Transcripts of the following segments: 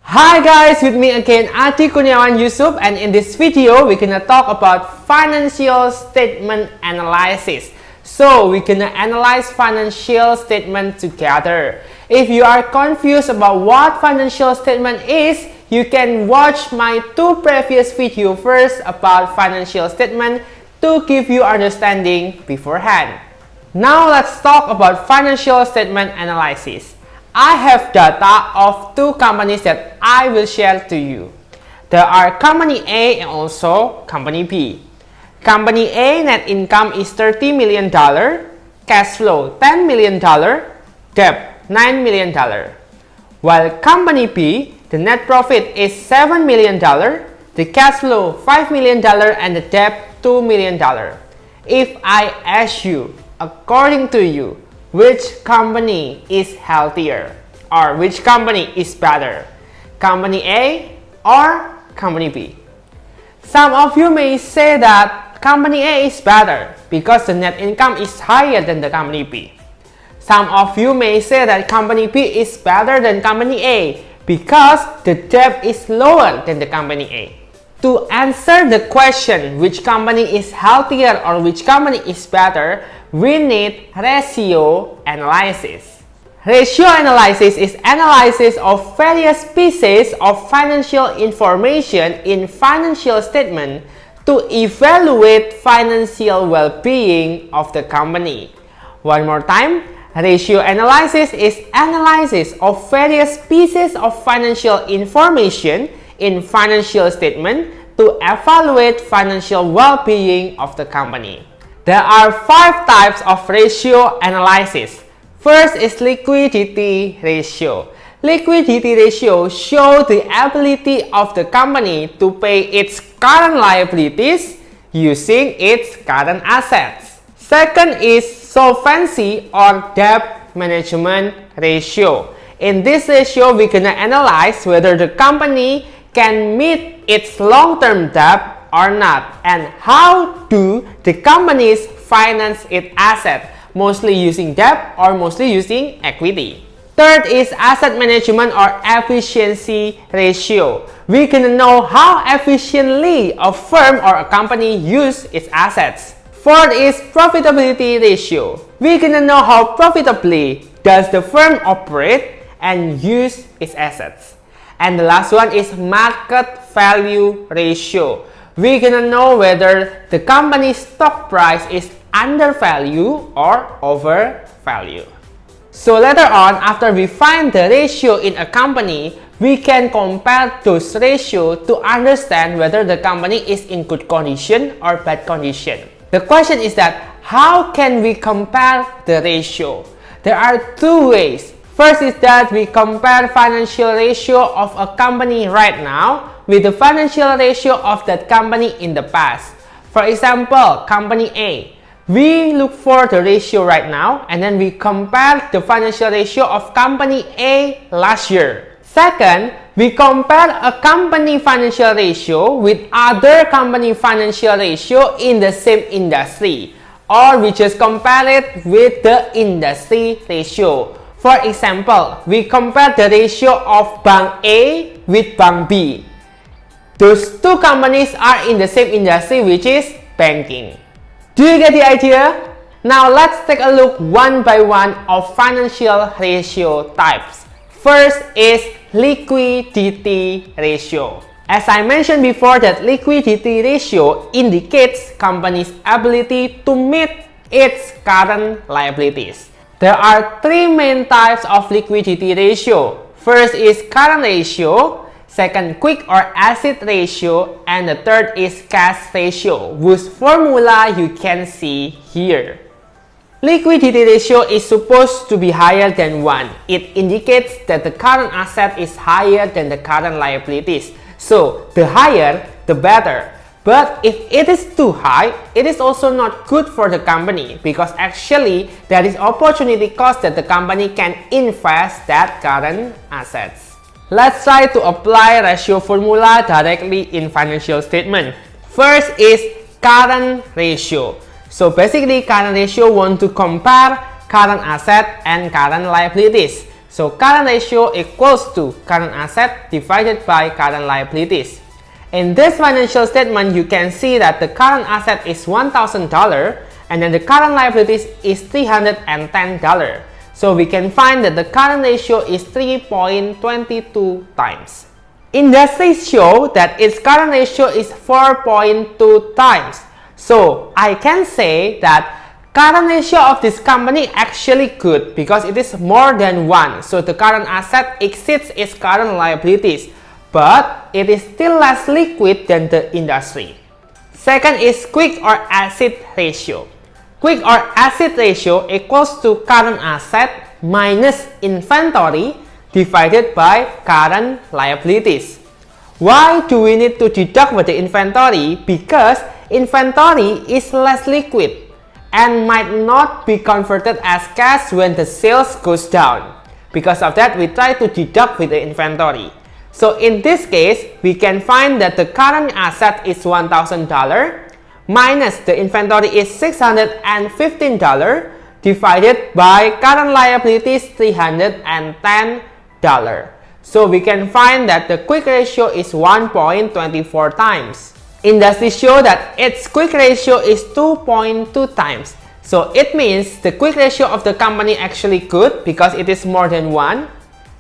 Hi guys, with me again Ati Kurniawan Yusuf, and in this video we're gonna talk about financial statement analysis. So we're gonna analyze financial statement together. If you are confused about what financial statement is, you can watch my two previous videos first about financial statement to give you understanding beforehand. Now let's talk about financial statement analysis. I have data of two companies that I will share to you. There are company A and also company B. Company A net income is $30 million, cash flow $10 million, debt $9 million. While company B, the net profit is $7 million, the cash flow $5 million, and the debt $2 million. If I ask you, according to you, which company is healthier or which company is better, company A or company B? Some of you may say that company A is better because the net income is higher than the company B. Some of you may say that company B is better than company A because the debt is lower than the company A. To answer the question which company is healthier or which company is better, we need ratio analysis. Ratio analysis is analysis of various pieces of financial information in financial statement to evaluate financial well-being of the company. One more time, ratio analysis is analysis of various pieces of financial information in financial statement to evaluate financial well-being of the company. There are 5 types of ratio analysis. First is liquidity ratio. Liquidity ratio shows the ability of the company to pay its current liabilities using its current assets. Second is solvency or debt management ratio. In this ratio, we're gonna analyze whether the company can meet its long-term debt or not, and how do the companies finance its asset, mostly using debt or mostly using equity. Third is asset management or efficiency ratio. We can know how efficiently a firm or a company use its assets. Fourth is profitability ratio. We can know how profitably does the firm operate and use its assets. And the last one is market value ratio. We're gonna know whether the company's stock price is undervalued or overvalued. So later on, after we find the ratio in a company, we can compare those ratios to understand whether the company is in good condition or bad condition. The question is that how can we compare the ratio? There are 2 ways. First is that we compare financial ratio of a company right now with the financial ratio of that company in the past. For example, company A. We look for the ratio right now and then we compare the financial ratio of company A last year. Second, we compare a company financial ratio with other company financial ratio in the same industry, or we just compare it with the industry ratio. For example, we compare the ratio of Bank A with Bank B. Those two companies are in the same industry, which is banking. Do you get the idea? Now let's take a look one by one of financial ratio types. First is liquidity ratio. As I mentioned before, that liquidity ratio indicates company's ability to meet its current liabilities. There are 3 main types of liquidity ratio. First is current ratio, second quick or asset ratio, and the third is cash ratio, whose formula you can see here. Liquidity ratio is supposed to be higher than 1. It indicates that the current asset is higher than the current liabilities. So the higher, the better. But if it is too high, it is also not good for the company because actually there is opportunity cost that the company can invest that current assets. Let's try to apply ratio formula directly in financial statement. First is current ratio. So basically current ratio want to compare current asset and current liabilities. So current ratio equals to current asset divided by current liabilities. In this financial statement, you can see that the current asset is $1,000 and then the current liabilities is $310. So we can find that the current ratio is 3.22 times. Industries show that its current ratio is 4.2 times. So I can say that current ratio of this company actually good because it is more than 1. So the current asset exceeds its current liabilities, but it is still less liquid than the industry. Second is quick or acid ratio. Quick or acid ratio equals to current asset minus inventory divided by current liabilities. Why do we need to deduct with the inventory? Because inventory is less liquid and might not be converted as cash when the sales goes down. Because of that, we try to deduct with the inventory. So in this case, we can find that the current asset is $1,000 minus the inventory is $615 divided by current liabilities $310. So we can find that the quick ratio is 1.24 times. Industry show that its quick ratio is 2.2 times. So it means the quick ratio of the company actually good because it is more than 1.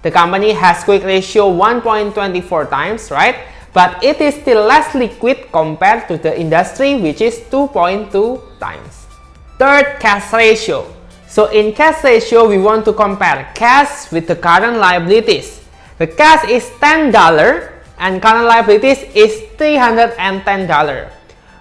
The company has quick ratio 1.24 times, right? But it is still less liquid compared to the industry, which is 2.2 times. Third, cash ratio. So in cash ratio, we want to compare cash with the current liabilities. The cash is $10 and current liabilities is $310.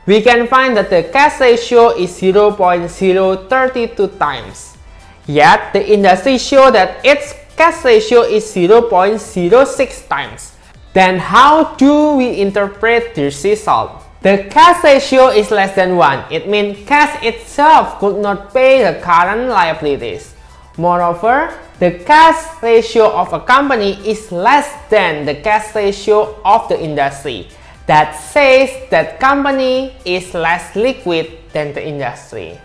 We can find that the cash ratio is 0.032 times. Yet the industry show that its cash ratio is 0.06 times. Then how do we interpret this result? The cash ratio is less than 1. It means cash itself could not pay the current liabilities. Moreover, the cash ratio of a company is less than the cash ratio of the industry. That says that company is less liquid than the industry.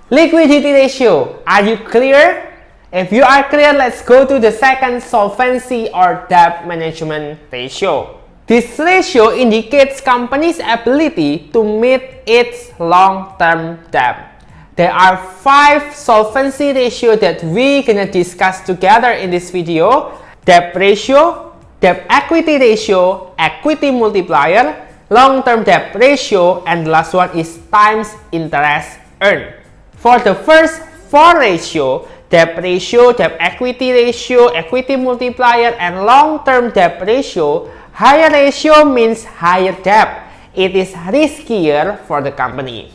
Liquidity ratio. Are you clear? If you are clear, let's go to the second, solvency or debt management ratio. This ratio indicates company's ability to meet its long-term debt. There are 5 solvency ratios that we're gonna discuss together in this video. Debt ratio, debt equity ratio, equity multiplier, long-term debt ratio, and the last one is times interest earned. For the first 4 ratio, debt ratio, debt equity ratio, equity multiplier, and long-term debt ratio, higher ratio means higher debt. It is riskier for the company.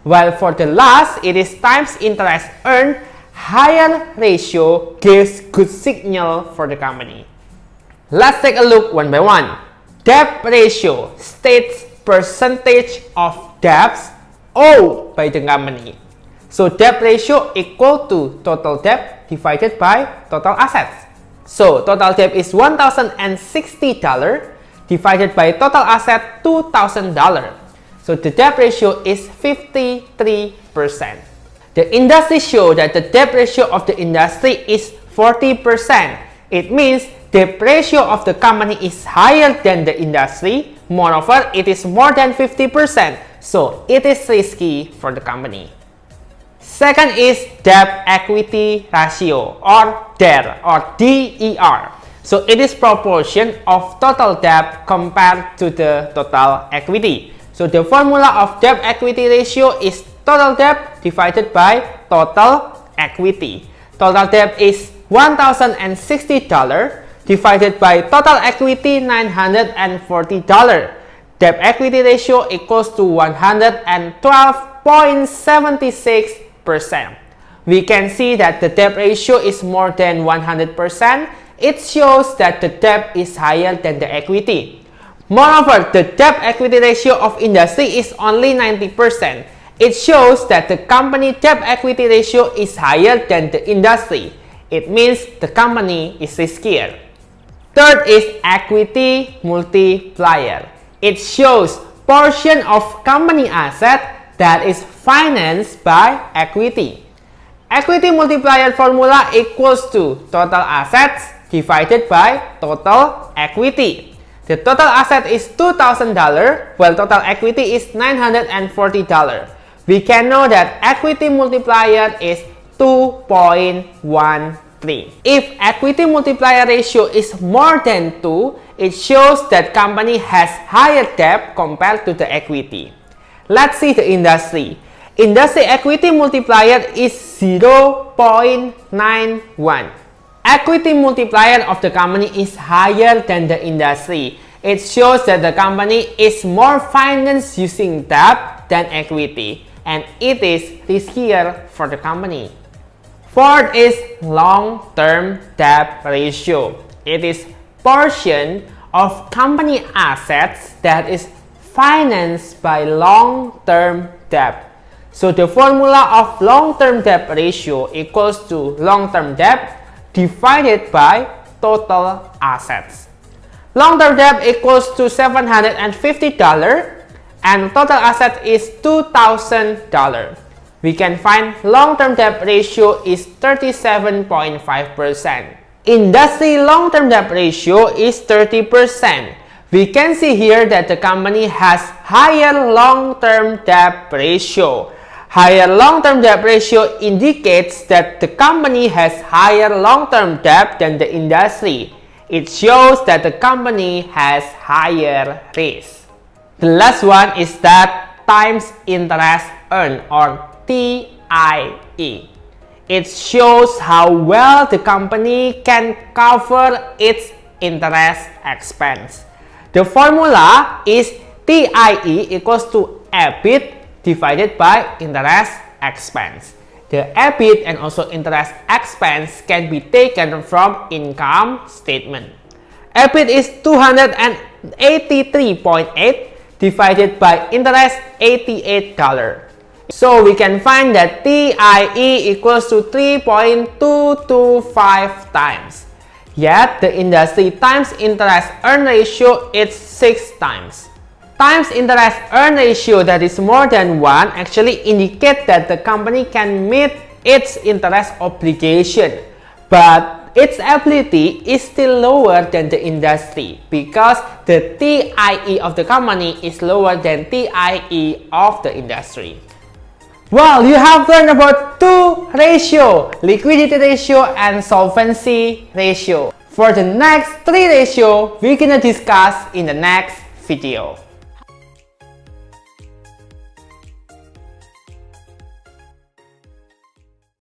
While for the last, it is times interest earned, higher ratio gives good signal for the company. Let's take a look one by one. Debt ratio states percentage of debts owed by the company. So debt ratio equal to total debt divided by total assets. So total debt is $1,060 divided by total asset $2,000. So the debt ratio is 53%. The industry show that the debt ratio of the industry is 40%. It means the ratio of the company is higher than the industry. Moreover, it is more than 50%. So it is risky for the company. Second is debt equity ratio or DER or DER. So it is proportion of total debt compared to the total equity. So the formula of debt equity ratio is total debt divided by total equity. Total debt is $1,060 divided by total equity $940. Debt equity ratio equals to 112.76%. We can see that the debt ratio is more than 100%. It shows that the debt is higher than the equity. Moreover, the debt equity ratio of industry is only 90%. It shows that the company debt equity ratio is higher than the industry. It means the company is riskier. Third is equity multiplier. It shows portion of company asset that is financed by equity. Equity multiplier formula equals to total assets divided by total equity. The total asset is $2,000, while total equity is $940. We can know that equity multiplier is 2.13. If equity multiplier ratio is more than 2, it shows that company has higher debt compared to the equity. Let's see the industry. Industry equity multiplier is 0.91. Equity multiplier of the company is higher than the industry. It shows that the company is more financed using debt than equity, and it is riskier for the company. Fourth is long-term debt ratio. It is portion of company assets that is financed by long-term debt. So the formula of long-term debt ratio equals to long-term debt divided by total assets. Long-term debt equals to $750 and total asset is $2,000. We can find long-term debt ratio is 37.5%. Industry long-term debt ratio is 30%. We can see here that the company has higher long-term debt ratio. Higher long-term debt ratio indicates that the company has higher long-term debt than the industry. It shows that the company has higher risk. The last one is that times interest earned or TIE. It shows how well the company can cover its interest expense. The formula is TIE equals to EBIT divided by interest expense. The EBIT and also interest expense can be taken from income statement. EBIT is $283.8 divided by interest $88. So we can find that TIE equals to 3.225 times. Yet the industry times interest earn ratio is 6 times. Times interest earn ratio that is more than 1 actually indicate that the company can meet its interest obligation, but its ability is still lower than the industry because the TIE of the company is lower than TIE of the industry. Well, you have learned about two ratios, liquidity ratio and solvency ratio. For the next three ratios, we're gonna discuss in the next video.